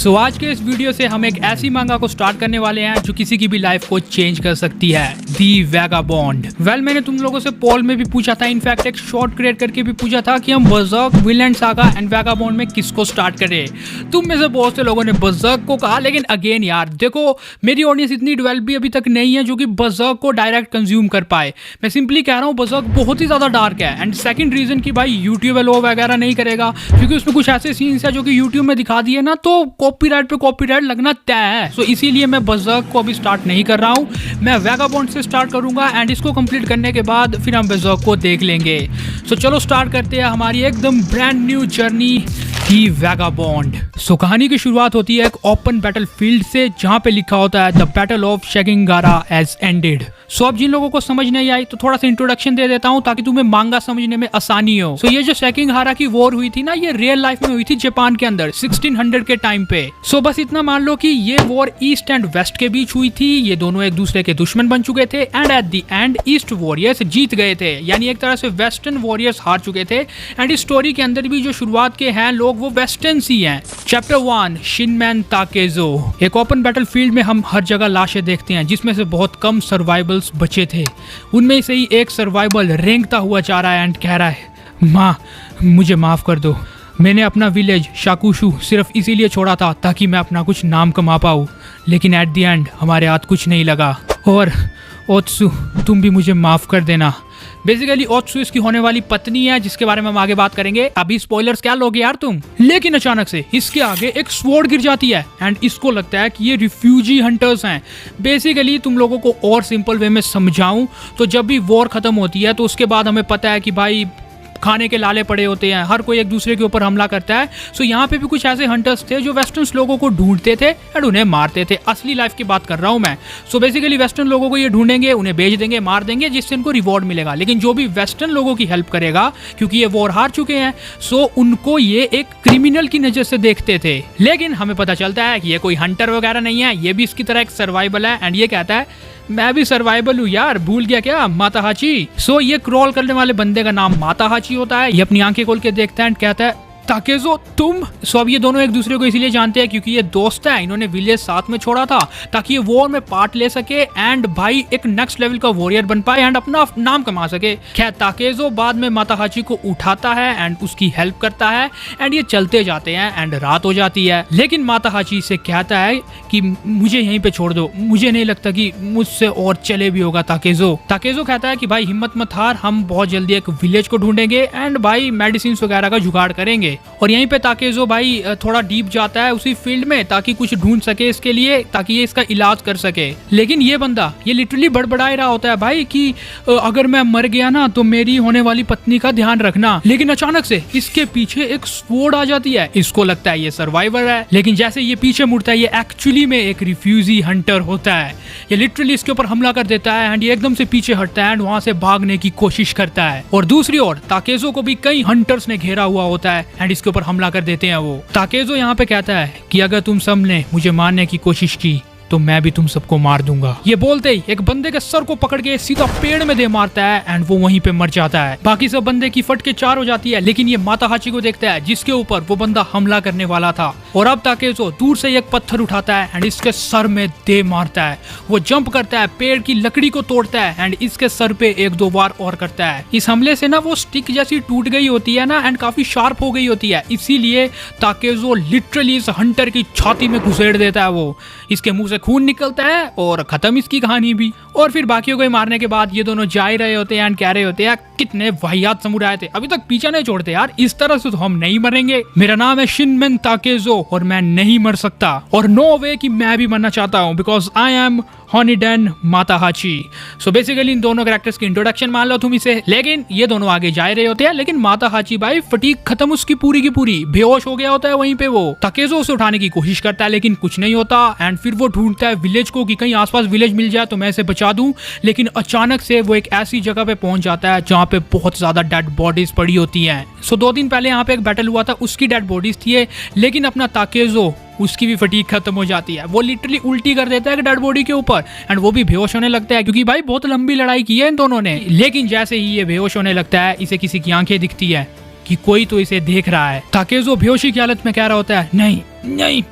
सो आज के इस वीडियो से हम एक ऐसी मांगा को स्टार्ट करने वाले हैं जो किसी की भी लाइफ को चेंज कर सकती है, दी वैगाबॉन्ड। मैंने तुम लोगों से पोल में भी पूछा था, इनफैक्ट एक शॉर्ट क्रिएट करके भी पूछा था कि हम बर्ज़र्क, विनलैंड सागा एंड वैगाबॉन्ड में किसको स्टार्ट करें। तुम में से बहुत से लोगों ने बर्ज़र्क को कहा, लेकिन अगेन यार देखो मेरी ऑडियंस इतनी डेवलप भी अभी तक नहीं है जो कि बर्ज़र्क को डायरेक्ट कंज्यूम कर पाए। मैं सिंपली कह रहा हूँ बर्ज़र्क बहुत ही ज़्यादा डार्क है। एंड सेकंड रीज़न कि भाई यूट्यूब लो वगैरह नहीं करेगा, क्योंकि उसमें कुछ ऐसे सीन्स है जो कि यूट्यूब में दिखा दिए ना तो कॉपीराइट पे कॉपीराइट लगना तय है। सो इसीलिए मैं बर्ज़र्क को अभी स्टार्ट नहीं कर रहा हूँ, मैं वैगाबॉन्ड से स्टार्ट करूंगा एंड इसको कंप्लीट करने के बाद फिर हम बर्ज़र्क को देख लेंगे। सो चलो स्टार्ट करते हैं हमारी एकदम ब्रांड न्यू जर्नी दी वैगाबॉन्ड। सो कहानी की शुरुआत होती है एक ओपन बैटलफील्ड से जहां पे लिखा होता है the battle of Sekigahara has ended. So अब जिन लोगों को समझ नहीं आई तो थोड़ा सा इंट्रोडक्शन दे देता हूं ताकि तुम्हें मांगा समझने में आसानी हो। सो ये जो शेकिंगारा की वॉर हुई थी ना, ये रियल लाइफ में हुई थी जापान के अंदर 1600 के टाइम पे। सो बस इतना मान लो कि ये वॉर ईस्ट एंड वेस्ट के बीच हुई थी। ये दोनों एक दूसरे के दुश्मन बन चुके थे and at the end east warriors जीत गए थे, यानी एक तरह से वेस्टर्न वॉरियर्स हार चुके थे। एंड इस स्टोरी के अंदर भी जो शुरुआत के हैं लोग वो वेस्टर्न ही हैं। चैप्टर 1 शिनमैन ताकेज़ो। एक ओपन बैटलफील्ड में हम हर जगह लाशें देखते हैं जिसमें से बहुत कम सर्वाइवल्स बचे थे। उनमें से ही एक सर्वाइवल रेंगता हुआ जा रहा है एंड कह रहा है, माँ मुझे माफ कर दो, मैंने अपना विलेज शाकुशु सिर्फ इसीलिए छोड़ा था ताकि मैं अपना कुछ नाम कमा पाऊँ, लेकिन एट द एंड हमारे हाथ कुछ नहीं लगा। और ओत्सु तुम भी मुझे माफ कर देना। बेसिकली ओत्सु इसकी होने वाली पत्नी है जिसके बारे में हम आगे बात करेंगे। अभी स्पॉयलर्स क्या लोगे यार तुम। लेकिन अचानक से इसके आगे एक स्वॉर्ड गिर जाती है एंड इसको लगता है कि ये रिफ्यूजी हंटर्स हैं। बेसिकली तुम लोगों को और सिंपल वे में समझाऊं तो जब भी वॉर खत्म होती है तो उसके बाद हमें पता है कि भाई खाने के लाले पड़े होते हैं, हर कोई एक दूसरे के ऊपर हमला करता है। सो यहाँ पे भी कुछ ऐसे हंटर्स थे जो वेस्टर्न लोगों को ढूंढते थे एंड उन्हें मारते थे। असली लाइफ की बात कर रहा हूँ मैं। सो बेसिकली वेस्टर्न लोगों को ये ढूंढेंगे, उन्हें बेच देंगे, मार देंगे, जिससे उनको रिवॉर्ड मिलेगा। लेकिन जो भी वेस्टर्न लोगों की हेल्प करेगा, क्योंकि ये वॉर हार चुके हैं, सो उनको ये एक क्रिमिनल की नजर से देखते थे। लेकिन हमें पता चलता है कि ये कोई हंटर वगैरह नहीं है, ये भी इसकी तरह एक सर्वाइवल है। एंड ये कहता है मैं भी सर्वाइवल हूँ यार, भूल गया क्या, माताहाची। सो ये क्रॉल करने वाले बंदे का नाम माताहाची होता है। ये अपनी आंखें खोल के देखता है एंड कहता है ताकेज़ो तुम। सो अब ये दोनों एक दूसरे को इसीलिए जानते हैं क्योंकि ये दोस्त है, इन्होंने विलेज साथ में छोड़ा था ताकि ये वॉर में पार्ट ले सके एंड भाई एक नेक्स्ट लेवल का वॉरियर बन पाए एंड अपना नाम कमा सके। खैर ताकेज़ो बाद में माताहाची को उठाता है एंड उसकी हेल्प करता है एंड ये चलते जाते हैं एंड रात हो जाती है। लेकिन माताहाची से कहता है कि मुझे यहीं पे छोड़ दो, मुझे नहीं लगता कि मुझसे और चले भी होगा ताकेज़ो। ताकेज़ो कहता है कि भाई हिम्मत मत हार, हम बहुत जल्दी एक विलेज को ढूंढेंगे एंड भाई मेडिसिन वगैरह का जुगाड़ करेंगे। और यहीं पे ताकेज़ो भाई थोड़ा डीप जाता है उसी फील्ड में ताकि कुछ ढूंढ सके इसके लिए, ताकि ये इसका इलाज कर सके। लेकिन ये बंदा ये लिटरली बड़बड़ा रहा होता है भाई कि अगर मैं मर गया ना तो मेरी होने वाली पत्नी का ध्यान रखना। लेकिन अचानक से इसके पीछे एक स्वॉर्ड आ जाती है। इसको लगता है ये सर्वाइवर है, लेकिन जैसे ये पीछे मुड़ता है ये एक्चुअली में एक रिफ्यूजी हंटर होता है। ये लिटरली इसके ऊपर हमला कर देता है एंड ये एकदम से पीछे हटता है एंड वहां से भागने की कोशिश करता है। और दूसरी ओर ताकेज़ो को भी कई हंटर्स ने घेरा हुआ होता है एंड इसके ऊपर हमला कर देते हैं वो। ताकेज़ो यहाँ पे कहता है कि अगर तुम सबने मुझे मारने की कोशिश की तो मैं भी तुम सबको मार दूंगा। ये बोलते ही एक बंदे के सर को पकड़ के सीधा पेड़ में दे मारता है एंड वो वहीं पे मर जाता है। बाकी सब बंदे की फट के चार हो जाती है, लेकिन ये माताहाची को देखता है जिसके ऊपर वो बंदा हमला करने वाला था। और अब ताकेज़ो दूर से एक पत्थर उठाता है एंड इसके सर में दे मारता है। वो जंप करता है, पेड़ की लकड़ी को तोड़ता है एंड इसके सर पे एक दो बार और करता है। इस हमले से ना वो स्टिक जैसी टूट गई होती है ना एंड काफी शार्प हो गई होती है, इसीलिए ताकेज़ो लिटरली इस हंटर की छाती में घुसेड़ देता है। वो इसके मुंह से खून निकलता है और खत्म इसकी कहानी भी। और फिर बाकियों को मारने के बाद ये दोनों जा ही रहे होते हैं एंड कह रहे होते हैं कितने वाहियात समुराय थे, अभी तक पीछा नहीं छोड़ते यार, इस तरह से तो हम नहीं मरेंगे। मेरा नाम है शिनमैन ताकेज़ो और मैं नहीं मर सकता, और नो वे कि मैं भी मरना चाहता हूँ, because I am Honiden Matahachi. So basically इन दोनों कैरेक्टर्स की इंट्रोडक्शन मान लो तुम इसे। लेकिन ये दोनों आगे जा रहे होते हैं, लेकिन माताहाची भाई फटीक खत्म उसकी पूरी की पूरी, बेहोश हो गया होता है वहीं पे वो। ताकेज़ो उसे उठाने की कोशिश करता है लेकिन कुछ नहीं होता एंड फिर वो ढूंढता है विलेज को कि कहीं आसपास विलेज मिल जाए तो मैं इसे बचा दूं। लेकिन अचानक से वो एक ऐसी जगह पे पहुंच जाता है जहाँ पे बहुत ज्यादा डेड बॉडीज पड़ी होती हैं। सो 2 दिन पहले यहाँ पे एक बैटल हुआ था, उसकी डेड बॉडीज थी, लेकिन अपना ताकेज़ो उसकी भी फटीक खत्म हो जाती है। वो लिटरली उल्टी कर देता है डेड बॉडी के ऊपर एंड वो भी बेहोश होने लगता है, क्योंकि भाई बहुत लंबी लड़ाई की है इन दोनों ने। लेकिन जैसे ही ये बेहोश होने लगता है इसे किसी की आंखें दिखती है कि कोई तो इसे देख रहा है। ताकेज़ो बेहोशी की हालत में कह रहा होता है नहीं नहीं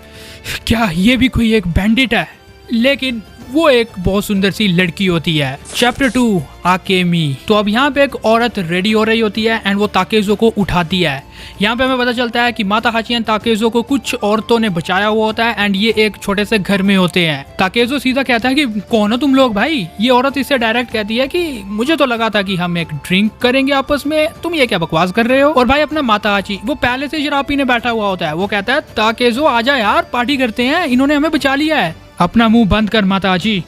क्या ये भी कोई एक बैंडिट है? लेकिन वो एक बहुत सुंदर सी लड़की होती है। चैप्टर 2 आकेमी। तो अब यहाँ पे एक औरत रेडी हो रही होती है एंड वो ताकेजो को उठाती है। यहाँ पे हमें पता चलता है कि माता हाची एंड ताकेजो को कुछ औरतों ने बचाया हुआ होता है एंड ये एक छोटे से घर में होते हैं। ताकेजो सीधा कहता है कि कौन हो तुम लोग भाई? ये औरत इससे डायरेक्ट कहती है कि मुझे तो लगा था कि हम एक ड्रिंक करेंगे आपस में, तुम ये क्या बकवास कर रहे हो? और भाई अपना माता हाची वो पहले से शराब पीने बैठा हुआ होता है। वो कहता है ताकेजो आजा यार, पार्टी करते हैं, इन्होंने हमें बचा लिया है। अपना मुंह बंद कर माताजी,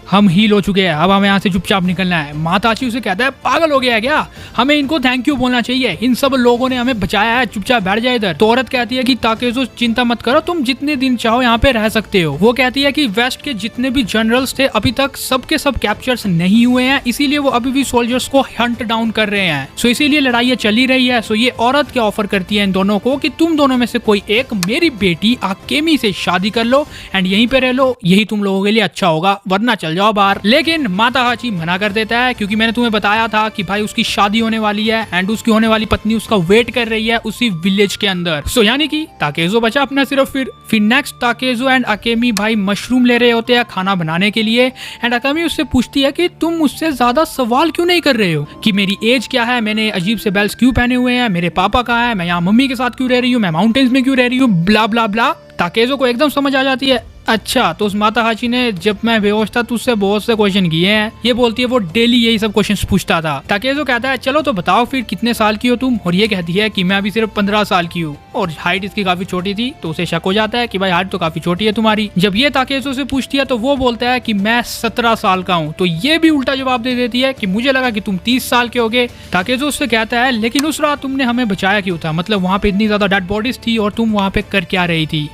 हम हील हो चुके हैं, अब हमें यहाँ से चुपचाप निकलना है। माताजी उसे कहता है पागल हो गया है क्या? हमें इनको थैंक यू बोलना चाहिए, इन सब लोगों ने हमें बचाया है, चुपचाप बैठ जाए इधर। तो औरत कहती है कि ताकेजो चिंता मत करो, तुम जितने दिन चाहो यहाँ पे रह सकते हो। वो कहती है कि वेस्ट के जितने भी जनरल्स थे अभी तक सबके सब कैप्चर्स नहीं हुए हैं, इसीलिए वो अभी भी सोल्जर्स को हंट डाउन कर रहे हैं। सो इसीलिए लड़ाई चली रही है। सो ये औरत क्या ऑफर करती है इन दोनों को कि तुम दोनों में से कोई एक मेरी बेटी आकेमी से शादी कर लो एंड यहीं पे रह लो, यही तुम लोगों के लिए अच्छा होगा, वरना चल जाओ बाहर। लेकिन माता हाची मना कर देता है क्योंकि मैंने तुम्हें बताया था कि भाई उसकी शादी होने वाली है एंड उसकी होने वाली पत्नी उसका वेट कर रही है उसी विलेज के अंदर। सो यानी कि ताकेजो बचा अपना सिर्फ। फिर नेक्स्ट ताकेजो एंड आकेमी भाई मशरूम ले रहे होते हैं खाना बनाने के लिए एंड आकेमी उससे पूछती है कि तुम मुझसे ज्यादा सवाल क्यों नहीं कर रहे हो, कि मेरी एज क्या है, मैंने अजीब से बेल्स क्यों पहने हुए हैं, मेरे पापा कहाँ है, मैं यहाँ मम्मी के साथ क्यों रह रही हूँ, मैं माउंटेन्स में क्यों रह रही हूँ, ब्ला ब्ला ब्ला। ताकेजो को एकदम समझ आ जाती है, अच्छा तो उस माता हाची ने जब मैं बेहोश था तुझसे बहुत से क्वेश्चन किए हैं। ये बोलती है वो डेली यही सब क्वेश्चन पूछता था। ताकेजो कहता है चलो तो बताओ फिर कितने साल की हो तुम? और ये कहती है कि मैं अभी सिर्फ 15 साल की हूँ और हाइट इसकी काफी छोटी थी, तो उसे शक हो जाता है कि भाई हाइट तो काफी छोटी है तुम्हारी। जब ये ताकेजो से पूछती है तो वो बोलता है कि मैं 17 साल का हूँ। तो ये भी उल्टा जवाब दे देती है कि मुझे लगा कि तुम 30 साल के होगे। ताकेजो उससे कहता है लेकिन उस रात तुमने हमें बचाया क्यों था, मतलब वहाँ पे इतनी ज्यादा डेड बॉडीज थी और तुम वहाँ पे कर क्या रही थी?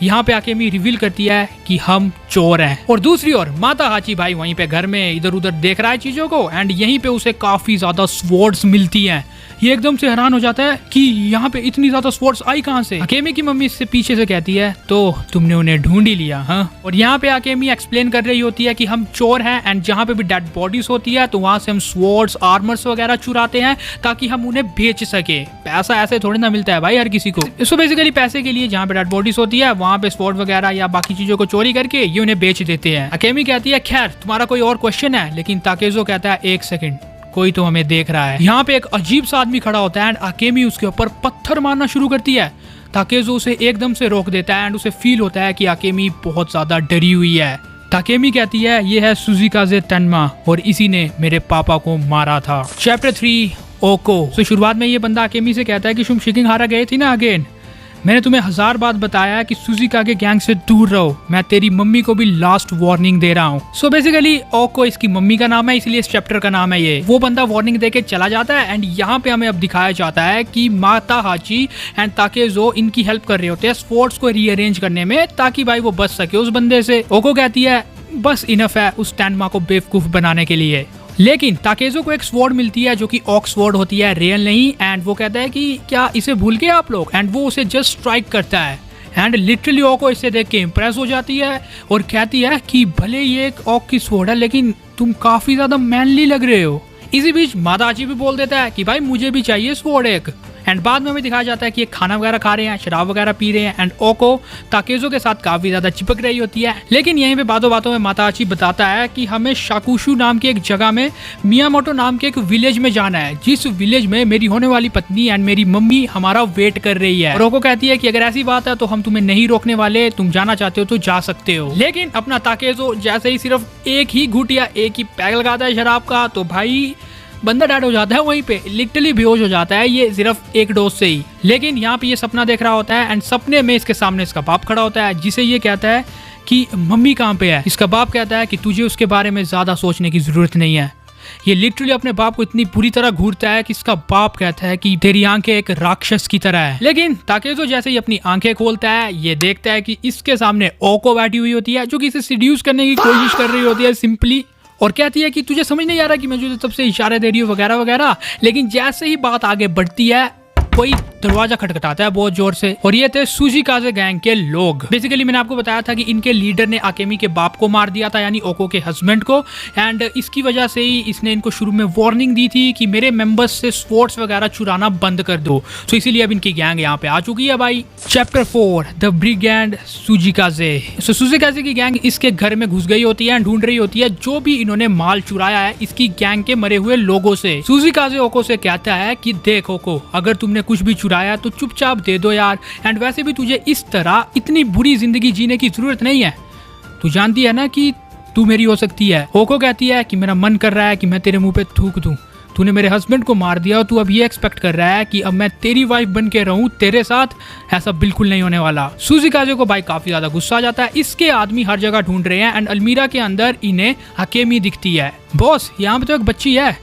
यहाँ पे आकेमी रिवील करती है कि हम चोर हैं। और दूसरी ओर माता हाची भाई वहीं पे घर में इधर उधर देख रहा है चीजों को एंड यहीं पे उसे काफी ज्यादा स्वॉर्ड्स मिलती हैं। ये एकदम से हैरान हो जाता है कि यहाँ पे इतनी ज्यादा स्वॉर्ड्स आई कहाँ से? आकेमी की मम्मी इससे पीछे से कहती है तो तुमने उन्हें ढूंढ ही लिया हाँ? और यहाँ पे आकेमी एक्सप्लेन कर रही होती है कि हम चोर हैं एंड जहाँ पे भी डेड बॉडीज होती है तो वहाँ से हम स्वॉर्ड्स आर्मर्स वगैरह चुराते हैं ताकि हम उन्हें बेच सके। पैसा ऐसे थोड़ी ना मिलता है भाई हर किसी को। इसको बेसिकली पैसे के लिए जहाँ पे डेड बॉडीज होती है वहाँ पे स्वॉर्ड वगैरह या बाकी चीजों को चोरी करके ये उन्हें बेच देते हैं। आकेमी कहती है खैर तुम्हारा कोई और क्वेश्चन है? लेकिन ताकेजो कहता है एक सेकंड, कोई तो हमें देख रहा है। यहाँ पे एक अजीब सा आदमी खड़ा होता है एंड आकेमी उसके ऊपर पत्थर मारना शुरू करती है। ताकेजो उसे एकदम से रोक देता है एंड उसे फील होता है कि आकेमी बहुत ज्यादा डरी हुई है। ताकेमी कहती है ये है सुजुकाजे तन्मा और इसी ने मेरे पापा को मारा था। चैप्टर 3 ओको। तो शुरुआत में ये बंदा आकेमी से कहता है कि तुम शिकिंहारा गए थी ना अगेन, मैंने तुम्हें 1000 बार बताया है कि सुजुका के गैंग से दूर रहो, मैं तेरी मम्मी को भी लास्ट वार्निंग दे रहा हूँ। सो बेसिकली ओको इसकी मम्मी का नाम है, इसलिए इस चैप्टर का नाम है ये। वो बंदा वार्निंग देके चला जाता है एंड यहाँ पे हमें अब दिखाया जाता है कि माता हाची एंड ताकेजो इनकी हेल्प कर रहे होते हैं स्पोर्ट्स को रीअरेंज करने में ताकि भाई वो बच सके उस बंदे से। ओको कहती है बस इनफ है उस टैनमा को बेवकूफ बनाने के लिए। लेकिन ताकेजो को एक स्वॉर्ड मिलती है जो कि ऑक स्वॉर्ड होती है, रियल नहीं। एंड वो कहता है कि क्या इसे भूल गए आप लोग? एंड वो उसे जस्ट स्ट्राइक करता है एंड लिटरली ओको इससे देख के इम्प्रेस हो जाती है और कहती है कि भले ये एक ऑक की स्वॉर्ड है लेकिन तुम काफी ज्यादा मैनली लग रहे हो। इसी बीच माताजी भी बोल देता है कि भाई मुझे भी चाहिए स्वॉर्ड एक। एंड बाद में हमें दिखाया जाता है कि ये खाना वगैरह खा रहे हैं, शराब वगैरह पी रहे हैं एंड ओको ताकेजो के साथ काफी ज्यादा चिपक रही होती है। लेकिन यहीं पे बातों बातों में माताची बताता है कि हमें शाकुशु नाम की एक जगह में मियामोटो नाम के एक विलेज में जाना है, जिस विलेज में मेरी होने वाली पत्नी एंड मेरी मम्मी हमारा वेट कर रही है। और ओको कहती है कि अगर ऐसी बात है तो हम तुम्हें नहीं रोकने वाले, तुम जाना चाहते हो तो जा सकते हो। लेकिन अपना ताकेजो जैसे ही सिर्फ एक ही घूट या एक ही पैग लगाता है शराब का तो भाई बंदा डेड हो जाता है, वहीं पे लिटरली बेहोश हो जाता है, ये सिर्फ एक डोज से ही। लेकिन यहाँ पे ये सपना देख रहा होता है एंड सपने में इसके सामने इसका बाप खड़ा होता है जिसे ये कहता है कि मम्मी कहाँ पे है। इसका बाप कहता है कि तुझे उसके बारे में ज्यादा सोचने की जरूरत नहीं है। ये लिटरली अपने बाप को इतनी बुरी तरह घूरता है कि इसका बाप कहता है कि तेरी आंखें एक राक्षस की तरह है। लेकिन ताकेजो जैसे ही अपनी आंखें खोलता है ये देखता है कि इसके सामने ओको बैठी हुई होती है जो कि इसे सीड्यूस करने की कोशिश कर रही होती है सिंपली, और कहती है कि तुझे समझ नहीं आ रहा कि मैं तुझे तब से इशारे दे रही हूँ वगैरह वगैरह। लेकिन जैसे ही बात आगे बढ़ती है कोई दरवाजा खटखटाता है बहुत जोर से, और ये थे सुजिकाजे गैंग के लोग। बेसिकली मैंने आपको बताया था कि इनके लीडर ने आकेमी के बाप को मार दिया था, यानी ओको के हस्बैंड को, एंड इसकी वजह से ही इसने इनको शुरू में वार्निंग दी थी कि मेरे मेंबर्स से स्पोर्ट्स वगैरह चुराना बंद कर दो। तो इसीलिए अब इनकी गैंग यहाँ पे आ चुकी है भाई। Chapter 4 the brigade Tsujikaze. So Tsujikaze की गैंग इसके घर में घुस गई होती है, ढूंढ रही होती है जो भी इन्होंने माल चुराया है इसकी गैंग के मरे हुए लोगों से। सुजिकाजे ओको से कहता है कि देख ओको, अगर तुमने कुछ भी चुराया तो चुपचाप दे दो यार, एंड वैसे भी तुझे इस तरह इतनी बुरी जिंदगी जीने की जरूरत नहीं है, तू जानती है ना कि तू मेरी हो सकती है। ओको कहती है कि मेरा मन कर रहा है कि मैं तेरे मुंह पे थूक दूं, तूने मेरे हस्बैंड को मार दिया और तू अब ये एक्सपेक्ट कर रहा है कि अब मैं तेरी वाइफ बन के रहूं तेरे साथ, ऐसा बिल्कुल नहीं होने वाला। सुजिकाजे को भाई काफी ज्यादा गुस्सा आ जाता है। इसके आदमी हर जगह ढूंढ रहे हैं एंड अलमीरा के अंदर इन्हें आकेमी दिखती है। बॉस यहाँ पे तो एक बच्ची है,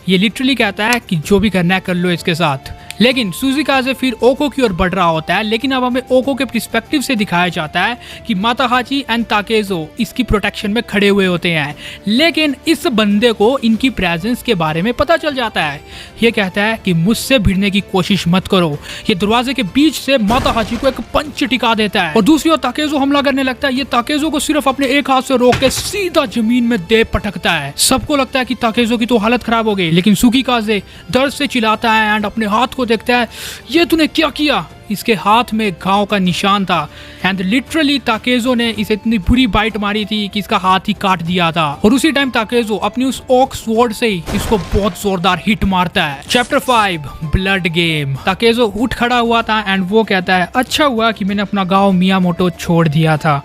ये लिटरली कहता है कि जो भी करना है कर लो इसके साथ। लेकिन सुजिकाजे फिर ओको की ओर बढ़ रहा होता है, लेकिन अब हमें ओको के पर्सपेक्टिव से दिखाया जाता है कि माताहाची एंड ताकेजो इसकी प्रोटेक्शन में खड़े हुए होते हैं। लेकिन इस बंदे को इनकी प्रेजेंस के बारे में पता चल जाता है। ये कहता है कि मुझसे भिड़ने की कोशिश मत करो। ये दरवाजे के बीच से माताहाची को एक पंच टिका देता है और दूसरी ओर ताकेजो हमला करने लगता है। ये ताकेजो को सिर्फ अपने एक हाथ से रोक के सीधा जमीन में दे पटकता है। सबको लगता है कि ताकेजो की तो हालत खराब हो गई, लेकिन सुजिकाजे दर्द से चिल्लाता है एंड अपने हाथ को देखता है। ये तूने क्या किया? इसके हाथ में घाव का निशान था एंड लिटरली ताकेजो ने इसे इतनी बुरी बाइट मारी थी कि इसका हाथ ही काट दिया था। और उसी टाइम ताकेजो अपनी उस ओक स्वॉर्ड से ही इसको बहुत जोरदार हिट मारता है। Chapter 5 blood game. ताकेजो उठ खड़ा हुआ था एंड वो कहता है अच्छा हुआ कि मैंने अपना गांव मियामोटो छोड़ दिया था,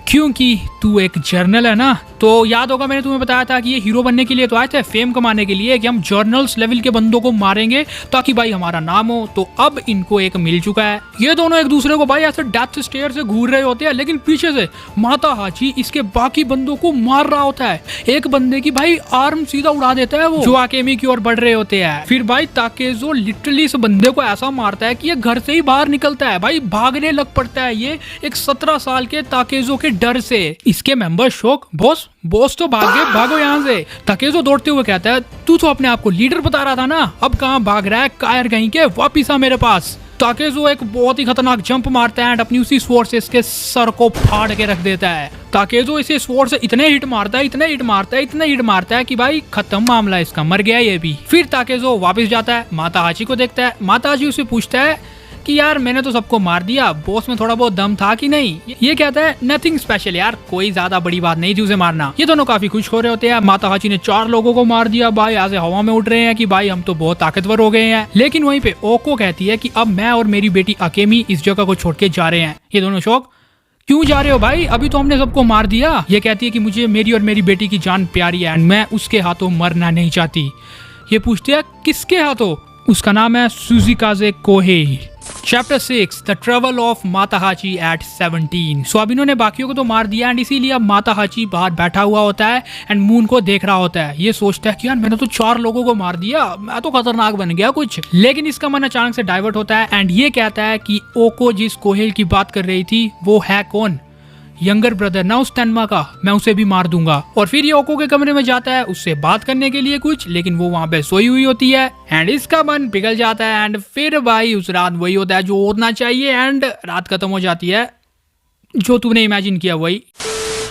क्योंकि तू एक जर्नल है ना। तो याद होगा मैंने तुम्हें बताया था कि ये हीरो बनने के लिए तो आए थे, फेम कमाने के लिए, कि हम जर्नल्स लेवल के बंदों को मारेंगे ताकि भाई हमारा नाम हो। तो अब इनको एक मिल चुका है। ये दोनों एक दूसरे को भाई ऐसे डेथ स्टेयर से घूर रहे होते हैं, लेकिन पीछे से माताहाची इसके बाकी बंदों को मार रहा होता है। एक बंदे की भाई आर्म सीधा उड़ा देता है वो, जो आकेमी की ओर बढ़ रहे होते हैं। फिर भाई ताकेजो लिटरली इस बंदे को ऐसा मारता है कि ये घर से ही बाहर निकलता है, भाई भागने लग पड़ता है ये एक 17 साल के ताकेजो के डर से। इसके मेंबर शोक बॉस तो भागो यहाँ से। ताकेजो दौड़ते हुए कहता है तू तो अपने आप को लीडर बता रहा था ना, अब कहाँ भाग रहा है कायर कहीं के, वापिस आ मेरे पास। ताकेजो एक बहुत ही खतरनाक जंप मारता है एंड अपनी उसी स्वॉर्ड से इसके सर को फाड़ के रख देता है। ताकेजो इसे स्वॉर्ड से इतने हिट मारता है कि भाई खत्म मामला, इसका मर गया ये भी। फिर ताकेजो वापस जाता है, माताहाची को देखता है। माताहाची उसे पूछता है कि यार मैंने तो सबको मार दिया, बॉस में थोड़ा बहुत दम था कि नहीं? ये कहता है नथिंग स्पेशल यार, कोई ज्यादा बड़ी बात नहीं थी उसे मारना। ये दोनों काफी खुश हो रहे होते हैं। माताहाची ने 4 लोगों को मार दिया भाई, ऐसे हवा में उड़ रहे हैं कि भाई हम तो बहुत ताकतवर हो गए हैं। लेकिन वहीं पे ओको कहती है कि अब मैं और मेरी बेटी आकेमी इस जगह को छोड़ के जा रहे हैं। ये दोनों शौक क्यों जा रहे हो भाई, अभी तो हमने सबको मार दिया। ये कहती है कि मुझे मेरी और मेरी बेटी की जान प्यारी है एंड मैं उसके हाथों मरना नहीं चाहती। ये पूछते हैं किसके हाथों? उसका नाम है Tsujikaze Kohei. Chapter 6 the travel of Matahachi at 17। So अब इन्होंने बाकियों को तो मार दिया एंड इसीलिए अब माताहाची बाहर बैठा हुआ होता है एंड मून को देख रहा होता है। ये सोचता है कि यार मैंने तो 4 लोगों को मार दिया, मैं तो खतरनाक बन गया कुछ। लेकिन इसका मन अचानक से डाइवर्ट होता है एंड ये कहता है कि ओको जिस कोहेल की बात कर रही थी वो है कौन? यंगर ब्रदर ना उस तेनमा का, मैं उसे भी मार दूंगा। और फिर ये ओको के कमरे में जाता है उससे बात करने के लिए कुछ, लेकिन वो वहाँ पे सोई हुई होती है एंड इसका मन पिघल जाता है एंड फिर भाई उस रात वही होता है जो होना चाहिए एंड रात खत्म हो जाती है जो तूने इमेजिन किया वही।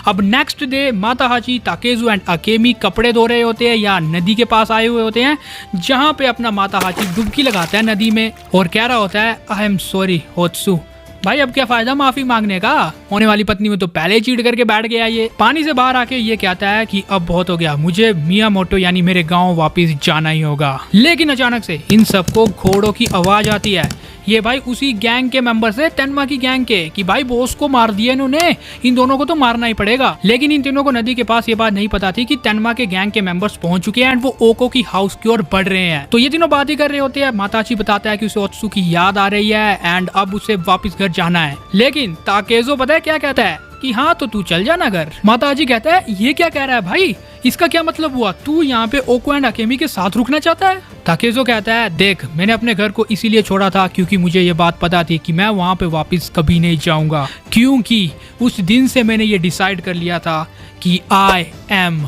अब नेक्स्ट डे माताहाची, ताकेजो एंड आकेमी कपड़े धो रहे होते हैं या नदी के पास आए हुए होते हैं, जहाँ पे अपना माताहाची डुबकी लगाता है नदी में और कह रहा होता है आई एम सॉरी होत्सु। भाई अब क्या फायदा माफी मांगने का, होने वाली पत्नी में तो पहले चीट करके बैठ गया। ये पानी से बाहर आके ये कहता है कि अब बहुत हो गया, मुझे मियामोटो यानी मेरे गांव वापस जाना ही होगा। लेकिन अचानक से इन सबको घोड़ों की आवाज आती है। ये भाई उसी गैंग के मेंबर्स है, तेनमा की गैंग के, कि भाई बॉस को मार दिया इन्होंने, इन दोनों को तो मारना ही पड़ेगा। लेकिन इन तीनों को नदी के पास ये बात नहीं पता थी कि तेनमा के गैंग के मेंबर्स पहुंच चुके हैं एंड वो ओको की हाउस की ओर बढ़ रहे हैं। तो ये तीनों बात ही कर रहे होते हैं। माताची बताता है कि उसे ओत्सु की याद आ रही है एंड अब उसे वापस घर जाना है। लेकिन ताकेजो पता है क्या कहता है कि हाँ तो तू चल जाना घर। माताजी कहता है ये क्या कह रहा है भाई, इसका क्या मतलब हुआ, तू यहाँ पे ओको एंड आकेमी के साथ रुकना चाहता है? ताकेजो कहता है देख मैंने अपने घर को इसीलिए छोड़ा था क्योंकि मुझे ये बात पता थी कि मैं वहाँ पे वापस कभी नहीं जाऊंगा, क्योंकि उस दिन से मैंने ये डिसाइड कर लिया था कि आई एम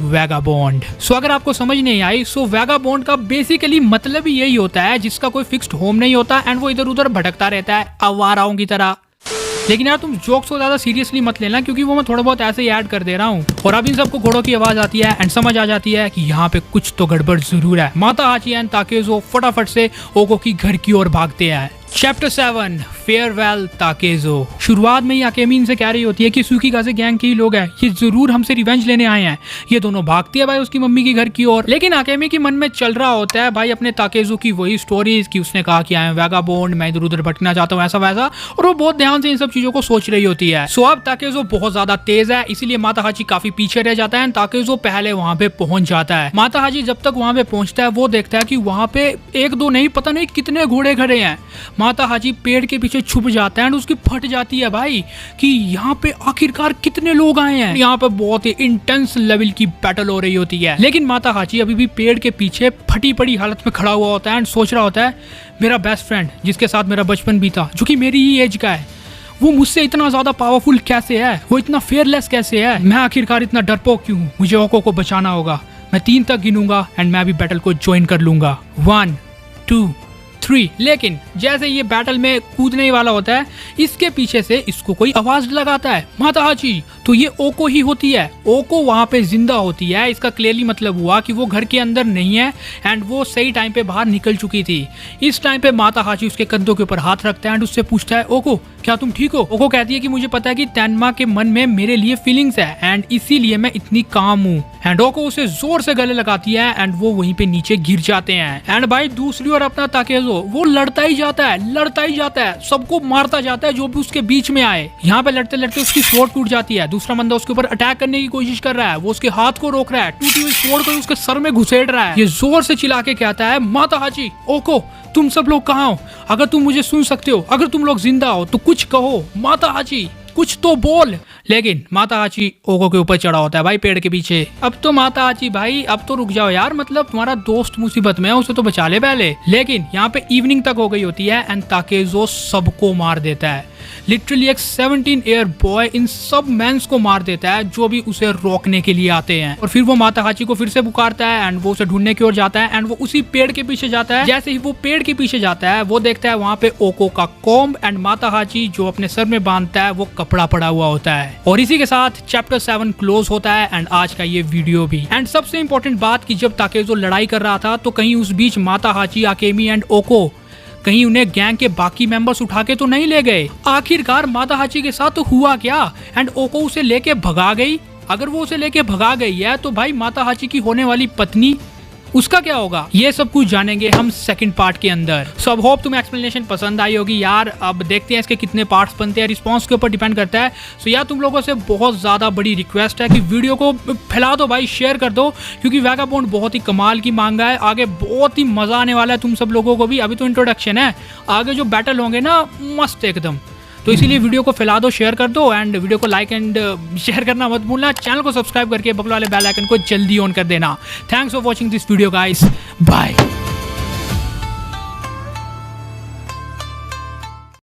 वैगाबॉन्ड। सो अगर आपको समझ नहीं आई, सो वैगाबॉन्ड का बेसिकली मतलब ही यही होता है जिसका कोई फिक्स्ड होम नहीं होता एंड वो इधर उधर भटकता रहता है आवाराओं की तरह। लेकिन यार तुम जोक्स को ज्यादा सीरियसली मत लेना, क्योंकि वो मैं थोड़ा बहुत ऐसे ही ऐड कर दे रहा हूँ। और अब इन सबको घोड़ों की आवाज आती है एंड समझ आ जाती है कि यहाँ पे कुछ तो गड़बड़ जरूर है। माता हाची एंड ताकेज़ो फटाफट से ओको की घर की ओर भागते हैं। Chapter 7 farewell Takezo. शुरुआत में ही आकेमी इनसे कह रही होती है कि सुकीगासे गैंग के ही लोग हैं, ये जरूर हमसे रिवेंज लेने आए हैं। ये दोनों भागती है भाई उसकी मम्मी की घर की ओर। लेकिन आकेमी के मन में चल रहा होता है भाई अपने ताकेज़ो की वही स्टोरीज कि उसने कहा कि आई एम वैगाबॉन्ड, मैं इधर उधर भटकना चाहता हूँ, ऐसा वैसा। और वो बहुत ध्यान से इन सब चीजों को सोच रही होती है। सो अब ताकेज़ो बहुत ज्यादा तेज है, इसीलिए माता हाची काफी पीछे रह जाता है। ताकेज़ो पहले वहां पे पहुंच जाता है। माता हाची जब तक वहां पे पहुंचता है वो देखता है कि वहां पे एक दो नहीं पता नहीं कितने घोड़े खड़े हैं। माता हाची पेड़ के पीछे छुप जाता है एंड उसकी फट जाती है भाई कि यहाँ पे आखिरकार कितने लोग आए हैं। यहाँ पे बहुत ही इंटेंस लेवल की बैटल हो रही होती है। लेकिन माता हाची अभी भी पेड़ के पीछे फटी पड़ी हालत में खड़ा हुआ होता है एंड सोच रहा होता है मेरा बेस्ट फ्रेंड जिसके साथ मेरा बचपन बीता, जो कि मेरी ही एज का है, वो मुझसे इतना ज्यादा पावरफुल कैसे है, वो इतना फेयरलेस कैसे है, मैं आखिरकार इतना डरपोक क्यों हूँ। मुझे ओको को बचाना होगा। मैं 3 तक गिनूंगा एंड मैं अभी बैटल को ज्वाइन कर लूंगा। 1 2 3। लेकिन जैसे ये बैटल में कूदने वाला होता है, इसके पीछे से इसको कोई आवाज लगाता है माता हाची। तो ये ओको ही होती है। ओको वहां पे जिंदा होती है। इसका क्लियरली मतलब हुआ कि वो घर के अंदर नहीं है एंड वो सही टाइम पे बाहर निकल चुकी थी। इस टाइम पे माता हाची उसके कंधों के ऊपर हाथ रखता है एंड उससे पूछता है ओको क्या तुम ठीक हो। ओको कहती है कि मुझे पता है कि तेनमा के मन में मेरे लिए फीलिंग्स है एंड इसीलिए मैं इतनी काम हूँ। एंड ओको उसे जोर से गले लगाती है एंड वो वहीं पे नीचे गिर जाते हैं। एंड भाई दूसरी ओर अपना ताकेज़ो वो लड़ता ही जाता है, सबको मारता जाता है जो भी उसके बीच में आए। यहाँ पे लड़ते लड़ते उसकी स्वॉर्ड टूट जाती है। दूसरा बंदा उसके ऊपर अटैक करने की कोशिश कर रहा है, वो उसके हाथ को रोक रहा है, टूटी हुई स्वॉर्ड को उसके सर में घुसेड़ रहा है। ये जोर से चिल्ला के कहता है माता हाची ओको तुम सब लोग कहाँ हो, अगर तुम मुझे सुन सकते हो, अगर तुम लोग जिंदा हो तो कुछ कहो, माता हाची कुछ तो बोल। लेकिन माता हाची ओको के ऊपर चढ़ा होता है भाई पेड़ के पीछे। अब तो माता हाची भाई अब तो रुक जाओ यार, मतलब तुम्हारा दोस्त मुसीबत में है, उसे तो बचा ले पहले। लेकिन यहाँ पे इवनिंग तक हो गई होती है एंड ताकेज़ो सबको मार देता है। लिटरली एक 17 ईयर बॉय इन सब मैंस को मार देता है जो भी उसे रोकने के लिए आते हैं। और फिर वो माता हाची को फिर से पुकारता है एंड वो उसे ढूंढने की ओर जाता है एंड वो उसी पेड़ के पीछे जाता है। जैसे ही वो पेड़ के पीछे जाता है वो देखता है वहाँ पे ओको का कॉम्ब एंड माता हाची जो अपने सर में बांधता है वो कपड़ा पड़ा हुआ होता है। और इसी के साथ चैप्टर 7 क्लोज होता है एंड आज का ये वीडियो भी। एंड सबसे इंपॉर्टेंट बात कि जब ताकेज़ो लड़ाई कर रहा था तो कहीं उस बीच माता हाची, आकेमी एंड ओको कहीं उन्हें गैंग के बाकी मेंबर्स उठा के तो नहीं ले गए। आखिरकार माता हाची के साथ तो हुआ क्या एंड ओको उसे लेके भगा गई। अगर वो उसे लेके भगा गई है तो भाई माता हाची की होने वाली पत्नी उसका क्या होगा, ये सब कुछ जानेंगे हम सेकंड पार्ट के अंदर। सो अब होप तुम्हें एक्सप्लेनेशन पसंद आई होगी यार। अब देखते हैं इसके कितने पार्ट्स बनते हैं, रिस्पांस के ऊपर डिपेंड करता है। सो यार तुम लोगों से बहुत ज़्यादा बड़ी रिक्वेस्ट है कि वीडियो को फैला दो भाई, शेयर कर दो, क्योंकि वैगाबॉन्ड बहुत ही कमाल की मांगा है। आगे बहुत ही मज़ा आने वाला है तुम सब लोगों को भी। अभी तो इंट्रोडक्शन है, आगे जो बैटल होंगे ना मस्त एकदम। तो इसीलिए वीडियो को फैला दो, शेयर कर दो एंड वीडियो को लाइक एंड शेयर करना मत भूलना। चैनल को सब्सक्राइब करके बगल वाले बेल आइकन को जल्दी ऑन कर देना। Thanks for watching this video guys, bye.